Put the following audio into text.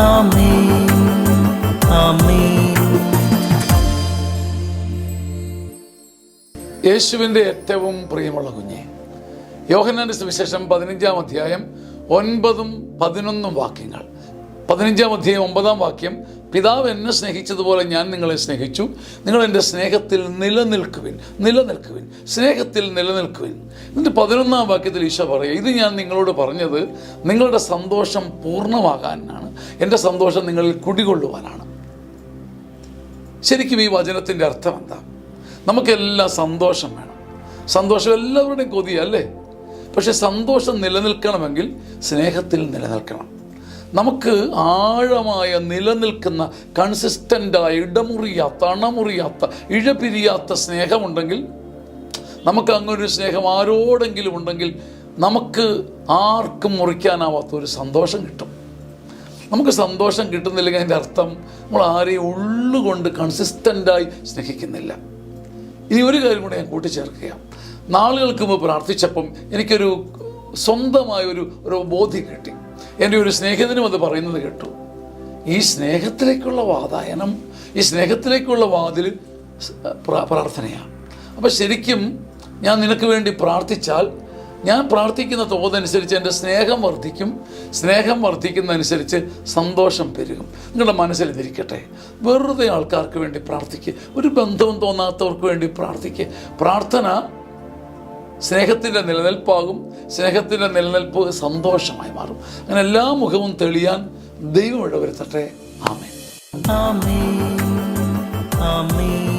ആമേൻ, ആമേൻ. യേശുവിൻ്റെ ഏറ്റവും പ്രിയമുള്ള കുഞ്ഞെ, യോഹന്നാന്റെ സുവിശേഷം 15-ാം അധ്യായം 9-11 വാക്യങ്ങൾ. 15-ാം അധ്യായം 9-ാം വാക്യം, പിതാവ് എന്നെ സ്നേഹിച്ചതുപോലെ ഞാൻ നിങ്ങളെ സ്നേഹിച്ചു, നിങ്ങൾ എൻ്റെ സ്നേഹത്തിൽ നിലനിൽക്കുവിൻ. സ്നേഹത്തിൽ നിലനിൽക്കുവിൻ. എന്നിട്ട് 11-ാം വാക്യത്തിൽ ഈശോ പറയുക, ഇത് ഞാൻ നിങ്ങളോട് പറഞ്ഞത് നിങ്ങളുടെ സന്തോഷം പൂർണ്ണമാകാനാണ്, എൻ്റെ സന്തോഷം നിങ്ങളിൽ കുടികൊള്ളുവാനാണ്. ശരിക്കും ഈ വചനത്തിൻ്റെ അർത്ഥം എന്താ? നമുക്കെല്ലാം സന്തോഷം വേണം. സന്തോഷം എല്ലാവരുടെയും കൊതിയല്ലേ? പക്ഷെ സന്തോഷം നിലനിൽക്കണമെങ്കിൽ സ്നേഹത്തിൽ നിലനിൽക്കണം. നമുക്ക് ആഴമായ നിലനിൽക്കുന്ന കൺസിസ്റ്റൻ്റായ ഇടമുറിയാത്ത അണമുറിയാത്ത ഇഴപിരിയാത്ത സ്നേഹമുണ്ടെങ്കിൽ, നമുക്ക് അങ്ങനൊരു സ്നേഹം ആരോടെങ്കിലും ഉണ്ടെങ്കിൽ നമുക്ക് ആർക്കും മുറിക്കാനാവാത്തൊരു സന്തോഷം കിട്ടും. നമുക്ക് സന്തോഷം കിട്ടുന്നില്ലെങ്കിൽ അതിൻ്റെ അർത്ഥം നമ്മൾ ആരെയും ഉള്ളുകൊണ്ട് കൺസിസ്റ്റൻ്റായി സ്നേഹിക്കുന്നില്ല. ഇനി ഒരു കാര്യം കൂടെ ഞാൻ കൂട്ടിച്ചേർക്കുക. നാളുകൾക്ക് മുമ്പ് പ്രാർത്ഥിച്ചപ്പം എനിക്കൊരു സ്വന്തമായൊരു ബോധ്യം കിട്ടി. എൻ്റെ ഒരു സ്നേഹിതനും അത് പറയുന്നത് കേട്ടു. ഈ സ്നേഹത്തിലേക്കുള്ള വാതായനം, ഈ സ്നേഹത്തിലേക്കുള്ള വാതിൽ പ്രാർത്ഥനയാണ്. അപ്പം ശരിക്കും ഞാൻ നിനക്ക് വേണ്ടി പ്രാർത്ഥിച്ചാൽ, ഞാൻ പ്രാർത്ഥിക്കുന്ന തോതനുസരിച്ച് എൻ്റെ സ്നേഹം വർദ്ധിക്കും. സ്നേഹം വർദ്ധിക്കുന്നതനുസരിച്ച് സന്തോഷം പെരുകും. നിങ്ങളുടെ മനസ്സിൽ ഇതിരിക്കട്ടെ. വെറുതെ ആൾക്കാർക്ക് വേണ്ടി പ്രാർത്ഥിക്കുക, ഒരു ബന്ധവും തോന്നാത്തവർക്ക് വേണ്ടി പ്രാർത്ഥിക്കുക. പ്രാർത്ഥന സ്നേഹത്തിൻ്റെ നിലനിൽപ്പാകും. സ്നേഹത്തിൻ്റെ നിലനിൽപ്പ് സന്തോഷമായി മാറും. അങ്ങനെ എല്ലാ മുഖവും തെളിയാൻ ദൈവം ഇടവരുത്തട്ടെ. ആമേൻ, ആമേൻ, ആമേൻ.